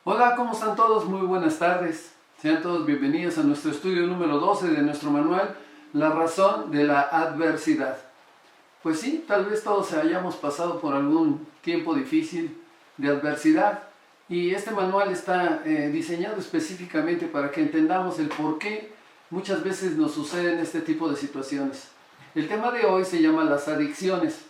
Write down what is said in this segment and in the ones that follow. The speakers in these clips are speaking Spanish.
Hola, ¿cómo están todos? Muy buenas tardes. Sean todos bienvenidos a nuestro estudio número 12 de nuestro manual, La razón de la adversidad. Pues sí, tal vez todos hayamos pasado por algún tiempo difícil de adversidad y este manual está diseñado específicamente para que entendamos el por qué muchas veces nos suceden este tipo de situaciones. El tema de hoy se llama las adicciones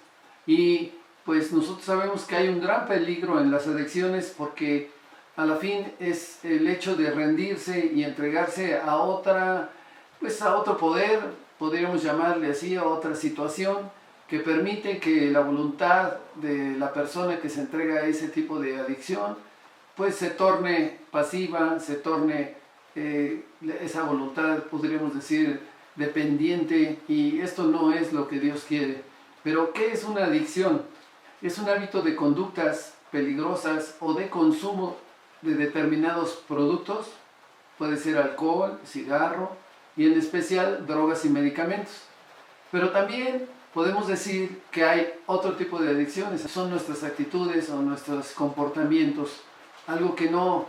y pues nosotros sabemos que hay un gran peligro en las adicciones porque a la fin es el hecho de rendirse y entregarse a a otro poder, podríamos llamarle así, a otra situación que permite que la voluntad de la persona que se entrega a ese tipo de adicción pues se torne pasiva, se torne esa voluntad, podríamos decir, dependiente, y esto no es lo que Dios quiere. Pero ¿qué es una adicción? Es un hábito de conductas peligrosas o de consumo de determinados productos, puede ser alcohol, cigarro y en especial drogas y medicamentos. Pero también podemos decir que hay otro tipo de adicciones, son nuestras actitudes o nuestros comportamientos. Algo que no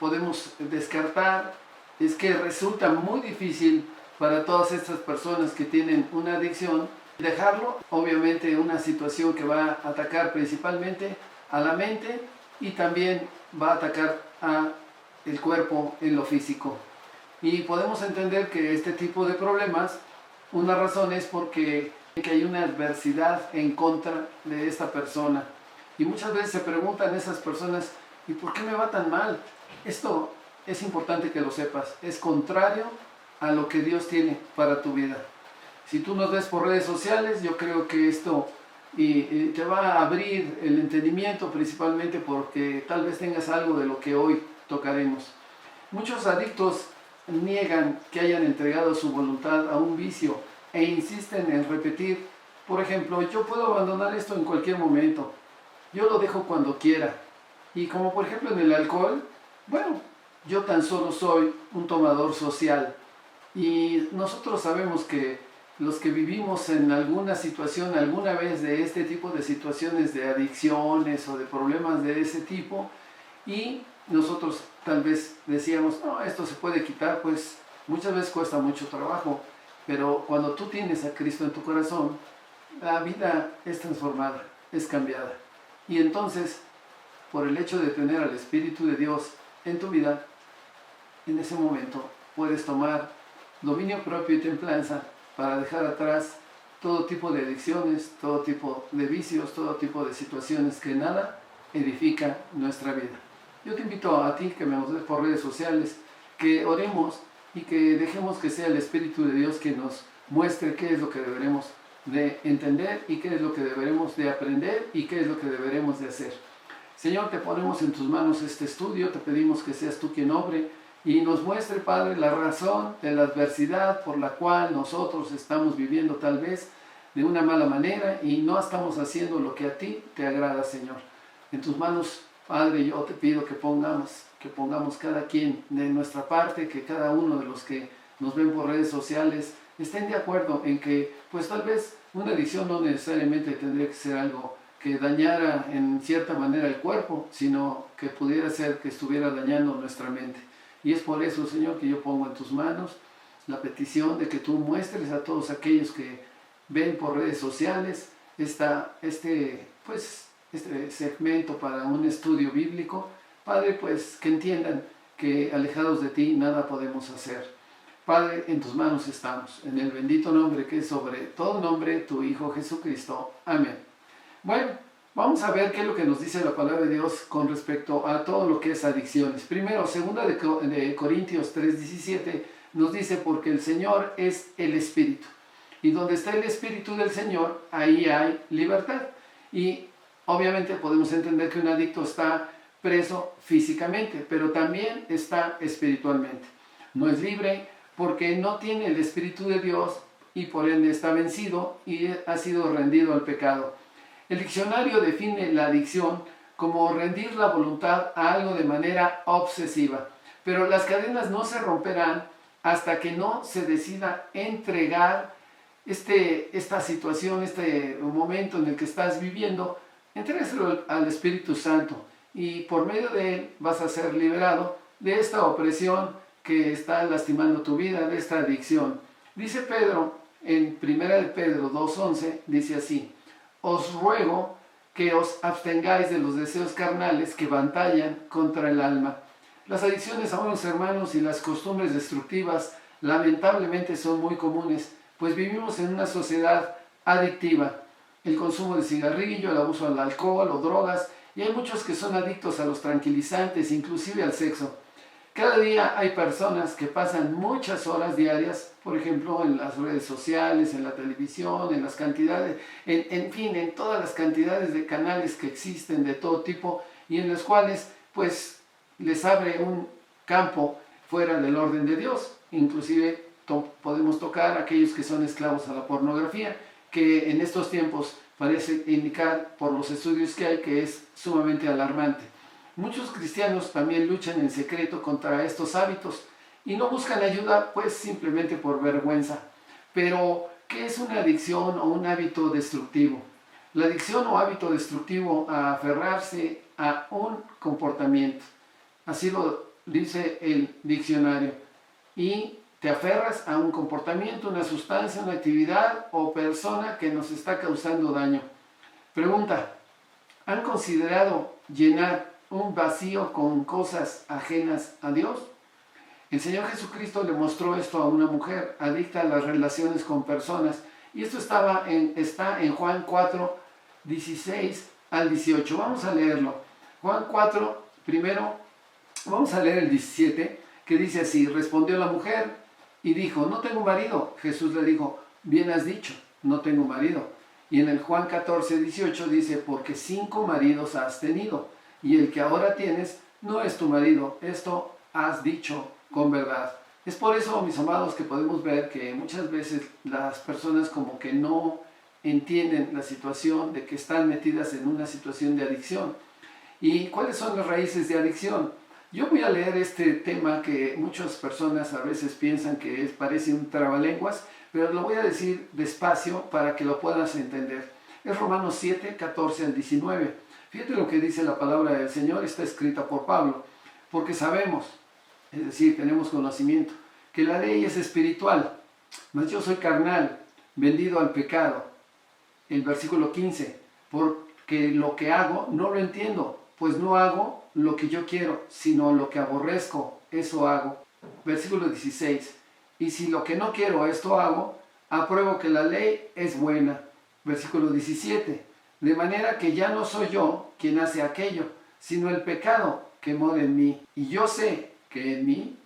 podemos descartar es que resulta muy difícil para todas estas personas que tienen una adicción dejarlo. Obviamente una situación que va a atacar principalmente a la mente y también va a atacar a el cuerpo en lo físico. Y podemos entender que este tipo de problemas, una razón es porque hay una adversidad en contra de esta persona. Y muchas veces se preguntan esas personas, ¿y por qué me va tan mal? Esto es importante que lo sepas, es contrario a lo que Dios tiene para tu vida. Si tú nos ves por redes sociales, yo creo que esto te va a abrir el entendimiento, principalmente porque tal vez tengas algo de lo que hoy tocaremos. Muchos adictos niegan que hayan entregado su voluntad a un vicio e insisten en repetir, por ejemplo, yo puedo abandonar esto en cualquier momento, yo lo dejo cuando quiera. Y como por ejemplo en el alcohol, bueno, yo tan solo soy un tomador social. Y nosotros sabemos que los que vivimos en alguna situación, alguna vez de este tipo de situaciones de adicciones o de problemas de ese tipo, y nosotros tal vez decíamos, no, esto se puede quitar, pues muchas veces cuesta mucho trabajo, pero cuando tú tienes a Cristo en tu corazón, la vida es transformada, es cambiada. Y entonces, por el hecho de tener al Espíritu de Dios en tu vida, en ese momento puedes tomar dominio propio y templanza para dejar atrás todo tipo de adicciones, todo tipo de vicios, todo tipo de situaciones que nada edifica nuestra vida. Yo te invito a ti que me ves por redes sociales, que oremos y que dejemos que sea el Espíritu de Dios que nos muestre qué es lo que deberemos de entender y qué es lo que deberemos de aprender y qué es lo que deberemos de hacer. Señor, te ponemos en tus manos este estudio, te pedimos que seas tú quien obre y nos muestre, Padre, la razón de la adversidad por la cual nosotros estamos viviendo tal vez de una mala manera y no estamos haciendo lo que a ti te agrada, Señor. En tus manos, Padre, yo te pido que pongamos cada quien de nuestra parte, que cada uno de los que nos ven por redes sociales estén de acuerdo en que, pues tal vez una adicción no necesariamente tendría que ser algo que dañara en cierta manera el cuerpo, sino que pudiera ser que estuviera dañando nuestra mente. Y es por eso, Señor, que yo pongo en tus manos la petición de que tú muestres a todos aquellos que ven por redes sociales este segmento para un estudio bíblico. Padre, pues que entiendan que alejados de ti nada podemos hacer. Padre, en tus manos estamos, en el bendito nombre que es sobre todo nombre, tu Hijo Jesucristo. Amén. Bueno, vamos a ver qué es lo que nos dice la palabra de Dios con respecto a todo lo que es adicciones. Primero, segunda de Corintios 3:17 nos dice, porque el Señor es el Espíritu. Y donde está el Espíritu del Señor, ahí hay libertad. Y obviamente podemos entender que un adicto está preso físicamente, pero también está espiritualmente. No es libre porque no tiene el Espíritu de Dios y por ende está vencido y ha sido rendido al pecado. El diccionario define la adicción como rendir la voluntad a algo de manera obsesiva, pero las cadenas no se romperán hasta que no se decida entregar esta situación, este momento en el que estás viviendo, entrégaselo al Espíritu Santo y por medio de él vas a ser liberado de esta opresión que está lastimando tu vida, de esta adicción. Dice Pedro en 1 de Pedro 2:11, dice así: os ruego que os abstengáis de los deseos carnales que batallan contra el alma. Las adicciones, amados hermanos, y las costumbres destructivas lamentablemente son muy comunes, pues vivimos en una sociedad adictiva. El consumo de cigarrillo, el abuso del alcohol o drogas, y hay muchos que son adictos a los tranquilizantes, inclusive al sexo. Cada día hay personas que pasan muchas horas diarias, por ejemplo, en las redes sociales, en la televisión, en las cantidades, en fin, en todas las cantidades de canales que existen de todo tipo y en los cuales, pues, les abre un campo fuera del orden de Dios. Inclusive podemos tocar a aquellos que son esclavos a la pornografía, que en estos tiempos parece indicar, por los estudios que hay, que es sumamente alarmante. Muchos cristianos también luchan en secreto contra estos hábitos y no buscan ayuda, pues simplemente por vergüenza. Pero, ¿qué es una adicción o un hábito destructivo? La adicción o hábito destructivo a aferrarse a un comportamiento. Así lo dice el diccionario. Y te aferras a un comportamiento, una sustancia, una actividad o persona que nos está causando daño. Pregunta: ¿han considerado llenar un vacío con cosas ajenas a Dios? El Señor Jesucristo le mostró esto a una mujer adicta a las relaciones con personas, y esto está en Juan 4, 16 al 18. Vamos a leerlo. Juan 4, primero, vamos a leer el 17, que dice así: respondió la mujer y dijo: no tengo marido. Jesús le dijo: bien has dicho, no tengo marido. Y en el Juan 14, 18 dice: porque 5 maridos has tenido, y el que ahora tienes no es tu marido. Esto has dicho con verdad. Es por eso, mis amados, que podemos ver que muchas veces las personas como que no entienden la situación de que están metidas en una situación de adicción. ¿Y cuáles son las raíces de adicción? Yo voy a leer este tema que muchas personas a veces piensan que parece un trabalenguas, pero lo voy a decir despacio para que lo puedas entender. Es Romanos 7, 14 al 19. Fíjate lo que dice la palabra del Señor, está escrita por Pablo. Porque sabemos, es decir, tenemos conocimiento, que la ley es espiritual, mas yo soy carnal, vendido al pecado. El versículo 15, porque lo que hago no lo entiendo, pues no hago lo que yo quiero, sino lo que aborrezco, eso hago. Versículo 16, y si lo que no quiero esto hago, apruebo que la ley es buena. Versículo 17, de manera que ya no soy yo quien hace aquello, sino el pecado que mora en mí. Y yo sé que en mí,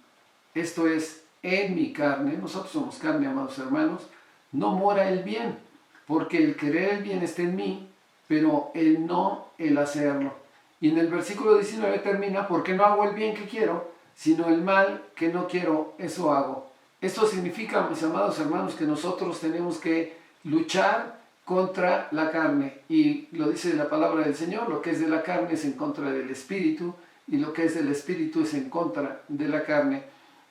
esto es, en mi carne, nosotros somos carne, amados hermanos, no mora el bien, porque el querer el bien está en mí, pero el no, el hacerlo. Y en el versículo 19 termina: porque no hago el bien que quiero, sino el mal que no quiero, eso hago. Esto significa, mis amados hermanos, que nosotros tenemos que luchar contra la carne. Y lo dice la palabra del Señor: lo que es de la carne es en contra del espíritu, y lo que es del espíritu es en contra de la carne.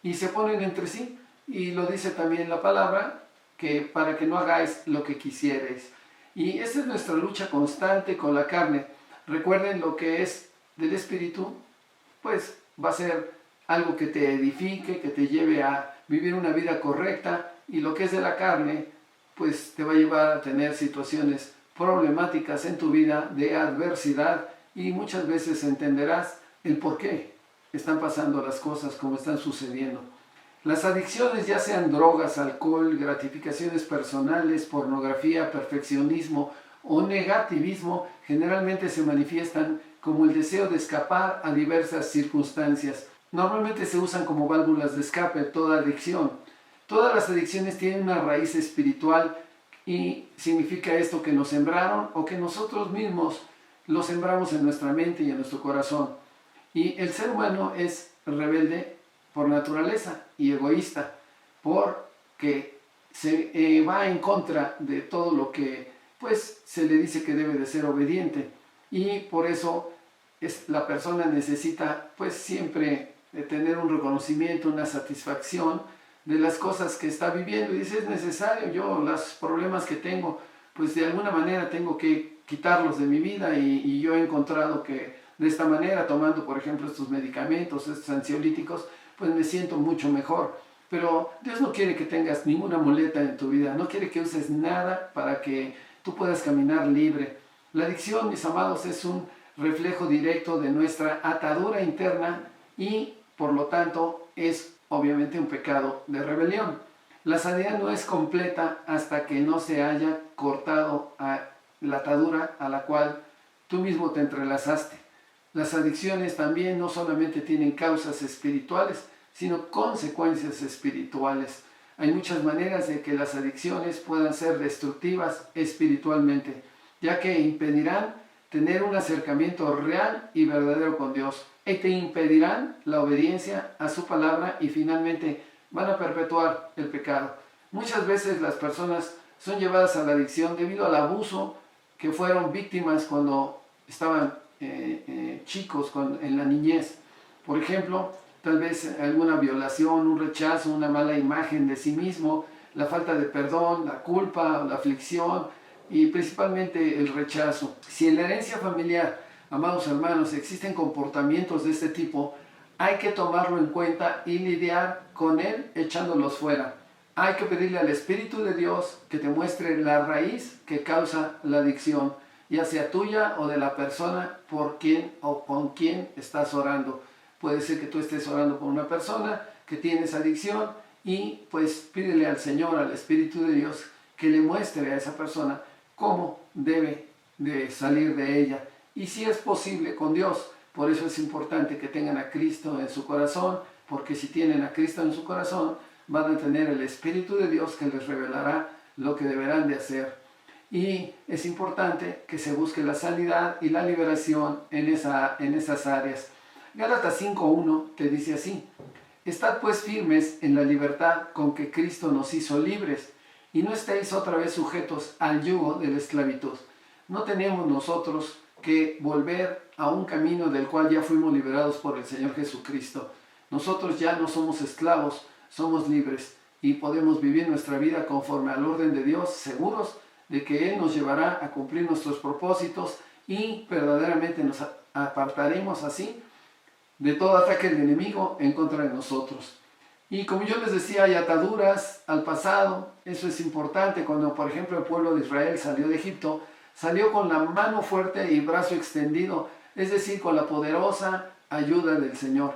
Y se ponen entre sí. Y lo dice también la palabra, que para que no hagáis lo que quisierais. Y esta es nuestra lucha constante con la carne. Recuerden, lo que es del espíritu, pues va a ser algo que te edifique, que te lleve a vivir una vida correcta, y lo que es de la carne, pues te va a llevar a tener situaciones problemáticas en tu vida, de adversidad, y muchas veces entenderás el por qué están pasando las cosas como están sucediendo. Las adicciones, ya sean drogas, alcohol, gratificaciones personales, pornografía, perfeccionismo o negativismo, generalmente se manifiestan como el deseo de escapar a diversas circunstancias. Normalmente se usan como válvulas de escape toda adicción. Todas las adicciones tienen una raíz espiritual, y significa esto que nos sembraron o que nosotros mismos lo sembramos en nuestra mente y en nuestro corazón. Y el ser humano es rebelde por naturaleza y egoísta, porque se va en contra de todo lo que pues se le dice que debe de ser obediente, y por eso la persona necesita pues siempre tener un reconocimiento, una satisfacción de las cosas que está viviendo, y dice: es necesario, yo los problemas que tengo, pues de alguna manera tengo que quitarlos de mi vida, y yo he encontrado que de esta manera, tomando por ejemplo estos medicamentos, estos ansiolíticos, pues me siento mucho mejor. Pero Dios no quiere que tengas ninguna muleta en tu vida, no quiere que uses nada para que tú puedas caminar libre. La adicción, mis amados, es un reflejo directo de nuestra atadura interna y por lo tanto es obviamente un pecado de rebelión. La sanidad no es completa hasta que no se haya cortado la atadura a la cual tú mismo te entrelazaste. Las adicciones también no solamente tienen causas espirituales, sino consecuencias espirituales. Hay muchas maneras de que las adicciones puedan ser destructivas espiritualmente, ya que impedirán tener un acercamiento real y verdadero con Dios, y te impedirán la obediencia a su palabra y finalmente van a perpetuar el pecado. Muchas veces las personas son llevadas a la adicción debido al abuso que fueron víctimas cuando estaban chicos, en la niñez. Por ejemplo, tal vez alguna violación, un rechazo, una mala imagen de sí mismo, la falta de perdón, la culpa, la aflicción y principalmente el rechazo. Si en la herencia familiar, amados hermanos, existen comportamientos de este tipo, hay que tomarlo en cuenta y lidiar con él echándolos fuera. Hay que pedirle al Espíritu de Dios que te muestre la raíz que causa la adicción, ya sea tuya o de la persona por quien o con quien estás orando. Puede ser que tú estés orando por una persona que tiene esa adicción y pues pídele al Señor, al Espíritu de Dios, que le muestre a esa persona cómo debe de salir de ella. Y si es posible con Dios, por eso es importante que tengan a Cristo en su corazón, porque si tienen a Cristo en su corazón, van a tener el Espíritu de Dios que les revelará lo que deberán de hacer. Y es importante que se busque la sanidad y la liberación en esas áreas. Gálatas 5:1 te dice así: estad pues firmes en la libertad con que Cristo nos hizo libres, y no estéis otra vez sujetos al yugo de la esclavitud. No tenemos nosotros que volver a un camino del cual ya fuimos liberados por el Señor Jesucristo. Nosotros ya no somos esclavos, somos libres y podemos vivir nuestra vida conforme al orden de Dios, seguros de que Él nos llevará a cumplir nuestros propósitos y verdaderamente nos apartaremos así de todo ataque del enemigo en contra de nosotros. Y como yo les decía, hay ataduras al pasado. Eso es importante. Cuando por ejemplo el pueblo de Israel salió de Egipto, salió con la mano fuerte y brazo extendido, es decir, con la poderosa ayuda del Señor.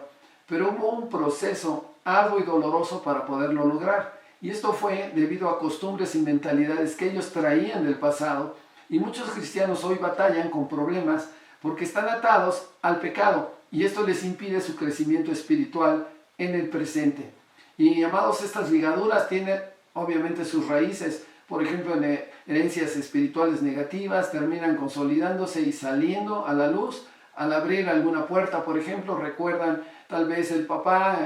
Pero hubo un proceso arduo y doloroso para poderlo lograr. Y esto fue debido a costumbres y mentalidades que ellos traían del pasado. Y muchos cristianos hoy batallan con problemas porque están atados al pecado y esto les impide su crecimiento espiritual en el presente. Y amados, estas ligaduras tienen obviamente sus raíces, por ejemplo, en herencias espirituales negativas, terminan consolidándose y saliendo a la luz al abrir alguna puerta. Por ejemplo, recuerdan tal vez el papá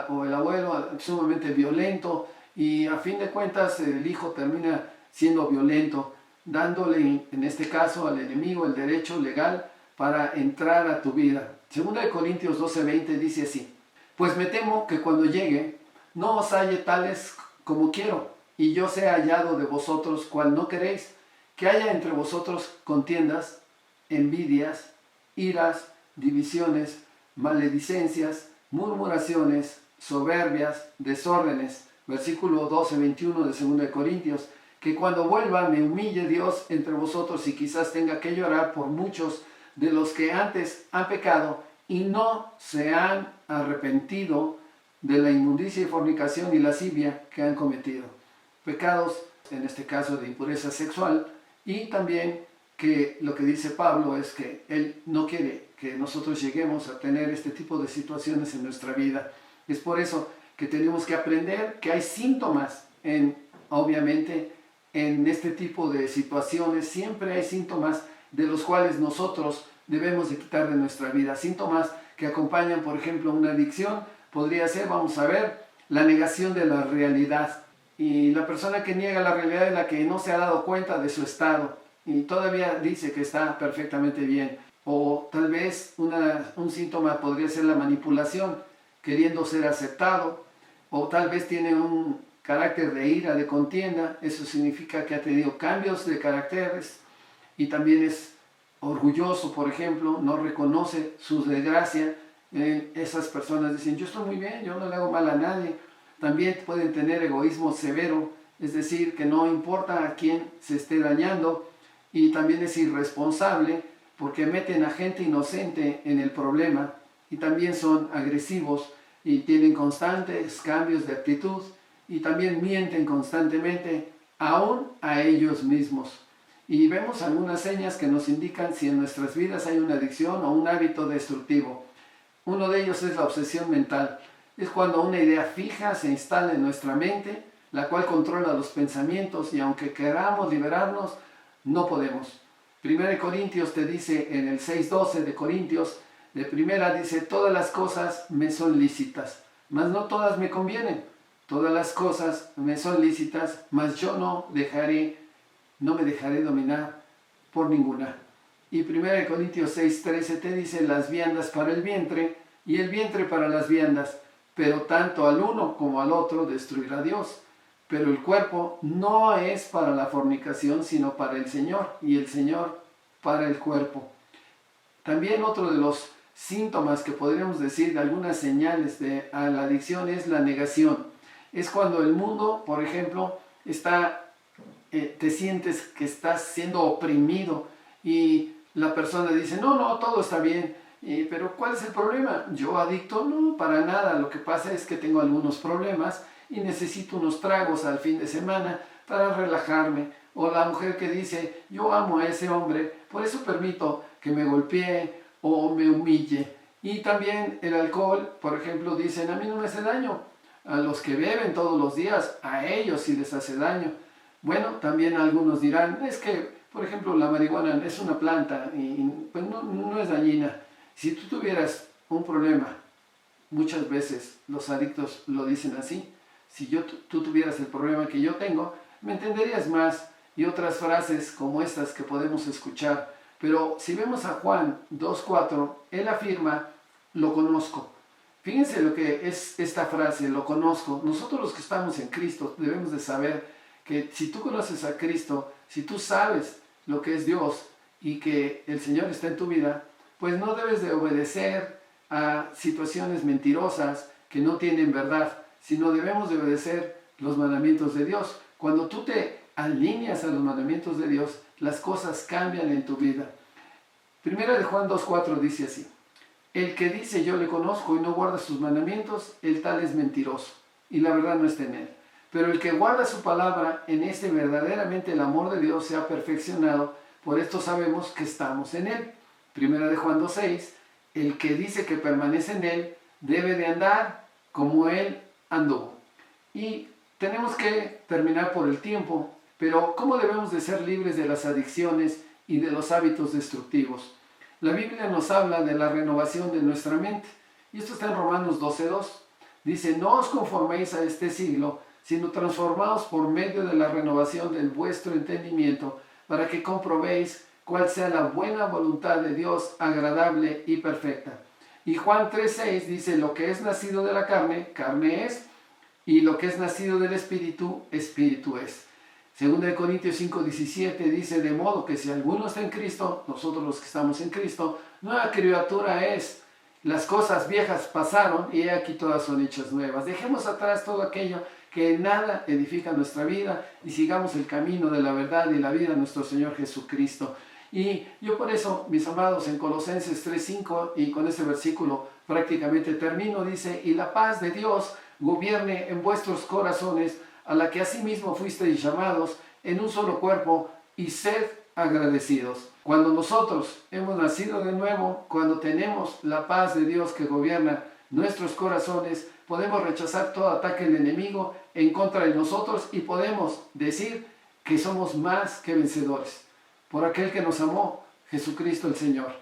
o el abuelo sumamente violento y a fin de cuentas el hijo termina siendo violento, dándole en este caso al enemigo el derecho legal para entrar a tu vida. Segunda de Corintios 12:20 dice así: pues me temo que cuando llegue no os halle tales como quiero, y yo sea hallado de vosotros cual no queréis, que haya entre vosotros contiendas, envidias, iras, divisiones, maledicencias, murmuraciones, soberbias, desórdenes. Versículo 12-21 de 2 de Corintios, que cuando vuelva me humille Dios entre vosotros y quizás tenga que llorar por muchos de los que antes han pecado y no se han arrepentido de la inmundicia y fornicación y lascivia que han cometido. Pecados, en este caso de impureza sexual, y también que lo que dice Pablo es que él no quiere que nosotros lleguemos a tener este tipo de situaciones en nuestra vida. Es por eso que tenemos que aprender que hay síntomas obviamente, en este tipo de situaciones. Siempre hay síntomas de los cuales nosotros debemos de quitar de nuestra vida. Síntomas que acompañan, por ejemplo, una adicción. Podría ser, vamos a ver, la negación de la realidad. Y la persona que niega la realidad es la que no se ha dado cuenta de su estado y todavía dice que está perfectamente bien. O tal vez un síntoma podría ser la manipulación, queriendo ser aceptado. O tal vez tiene un carácter de ira, de contienda. Eso significa que ha tenido cambios de caracteres y también es orgulloso, por ejemplo, no reconoce su desgracia. Esas personas dicen, yo estoy muy bien, yo no le hago mal a nadie. También pueden tener egoísmo severo, es decir, que no importa a quién se esté dañando, y también es irresponsable porque meten a gente inocente en el problema, y también son agresivos y tienen constantes cambios de actitud, y también mienten constantemente, aún a ellos mismos. Y vemos algunas señas que nos indican si en nuestras vidas hay una adicción o un hábito destructivo. Uno de ellos es la obsesión mental. Es cuando una idea fija se instala en nuestra mente, la cual controla los pensamientos, y aunque queramos liberarnos, no podemos. 1 Corintios te dice en el 6:12 de Corintios, de primera dice, todas las cosas me son lícitas, mas no todas me convienen. Todas las cosas me son lícitas, mas yo no me dejaré dominar por ninguna. Y 1 Corintios 6:13 te dice, las viandas para el vientre y el vientre para las viandas, pero tanto al uno como al otro destruirá Dios. Pero el cuerpo no es para la fornicación, sino para el Señor, y el Señor para el cuerpo. También otro de los síntomas que podríamos decir de algunas señales a la adicción es la negación. Es cuando el mundo, por ejemplo, te sientes que estás siendo oprimido y la persona dice, no, todo está bien. Pero ¿cuál es el problema? ¿Yo adicto? No, para nada. Lo que pasa es que tengo algunos problemas y necesito unos tragos al fin de semana para relajarme. O la mujer que dice, yo amo a ese hombre, por eso permito que me golpee o me humille. Y también el alcohol, por ejemplo, dicen, a mí no me hace daño. A los que beben todos los días, a ellos sí les hace daño. Bueno, también algunos dirán, es que, por ejemplo, la marihuana es una planta y pues no es dañina. Si tú tuvieras un problema, muchas veces los adictos lo dicen así, si tú tuvieras el problema que yo tengo, me entenderías más, y otras frases como estas que podemos escuchar. Pero si vemos a Juan 2:4, él afirma, lo conozco. Fíjense lo que es esta frase, lo conozco. Nosotros los que estamos en Cristo debemos de saber que si tú conoces a Cristo, si tú sabes lo que es Dios y que el Señor está en tu vida, pues no debes de obedecer a situaciones mentirosas que no tienen verdad, sino debemos de obedecer los mandamientos de Dios. Cuando tú te alineas a los mandamientos de Dios, las cosas cambian en tu vida. Primera de Juan 2:4 dice así, el que dice yo le conozco y no guarda sus mandamientos, el tal es mentiroso, y la verdad no está en él. Pero el que guarda su palabra, en este verdaderamente el amor de Dios se ha perfeccionado, por esto sabemos que estamos en él. Primera de Juan 2:6, el que dice que permanece en él, debe de andar como él anduvo. Y tenemos que terminar por el tiempo, pero ¿cómo debemos de ser libres de las adicciones y de los hábitos destructivos? La Biblia nos habla de la renovación de nuestra mente, y esto está en Romanos 12:2. Dice, no os conforméis a este siglo, sino transformaos por medio de la renovación de vuestro entendimiento, para que comprobéis cuál sea la buena voluntad de Dios, agradable y perfecta. Y Juan 3:6 dice, lo que es nacido de la carne, carne es, y lo que es nacido del Espíritu, Espíritu es. 2 Corintios 5:17 dice, de modo que si alguno está en Cristo, nosotros los que estamos en Cristo, nueva criatura es. Las cosas viejas pasaron y aquí todas son hechas nuevas. Dejemos atrás todo aquello que nada edifica nuestra vida y sigamos el camino de la verdad y la vida de nuestro Señor Jesucristo. Y yo por eso, mis amados, en Colosenses 3:5, y con este versículo prácticamente termino, dice, y la paz de Dios gobierne en vuestros corazones, a la que asimismo fuisteis llamados en un solo cuerpo, y sed agradecidos. Cuando nosotros hemos nacido de nuevo, cuando tenemos la paz de Dios que gobierna nuestros corazones, podemos rechazar todo ataque del enemigo en contra de nosotros y podemos decir que somos más que vencedores por aquel que nos amó, Jesucristo el Señor.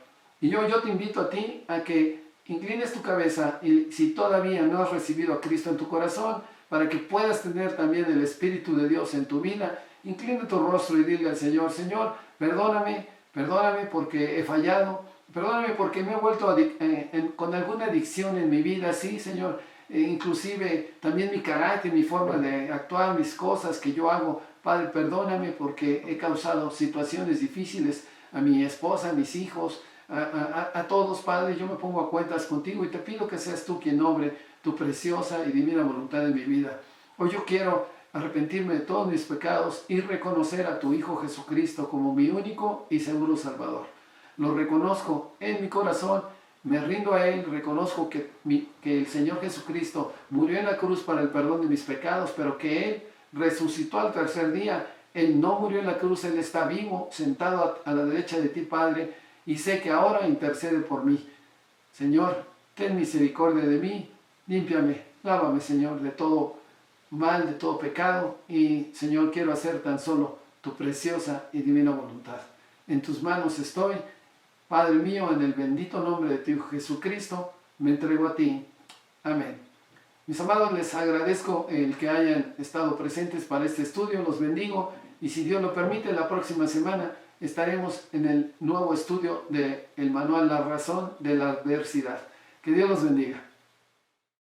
Y yo te invito a ti a que inclines tu cabeza, y si todavía no has recibido a Cristo en tu corazón, para que puedas tener también el Espíritu de Dios en tu vida, inclina tu rostro y dile al Señor, Señor, perdóname porque he fallado, perdóname porque me he vuelto con alguna adicción en mi vida, sí, Señor, inclusive también mi carácter, mi forma de actuar, mis cosas que yo hago. Padre, perdóname porque he causado situaciones difíciles a mi esposa, a mis hijos, a todos, Padre. Yo me pongo a cuentas contigo y te pido que seas tú quien obre tu preciosa y divina voluntad en mi vida. Hoy yo quiero arrepentirme de todos mis pecados y reconocer a tu Hijo Jesucristo como mi único y seguro Salvador. Lo reconozco en mi corazón, me rindo a Él, reconozco que el Señor Jesucristo murió en la cruz para el perdón de mis pecados, pero que Él resucitó al tercer día. Él no murió en la cruz, Él está vivo, sentado a la derecha de ti, Padre, y sé que ahora intercede por mí. Señor, ten misericordia de mí, límpiame, lávame, Señor, de todo mal, de todo pecado, y Señor, quiero hacer tan solo tu preciosa y divina voluntad. En tus manos estoy, Padre mío, en el bendito nombre de tu Hijo Jesucristo, me entrego a ti. Amén. Mis amados, les agradezco el que hayan estado presentes para este estudio, los bendigo, y si Dios lo permite, la próxima semana estaremos en el nuevo estudio del manual La razón de la adversidad. Que Dios los bendiga.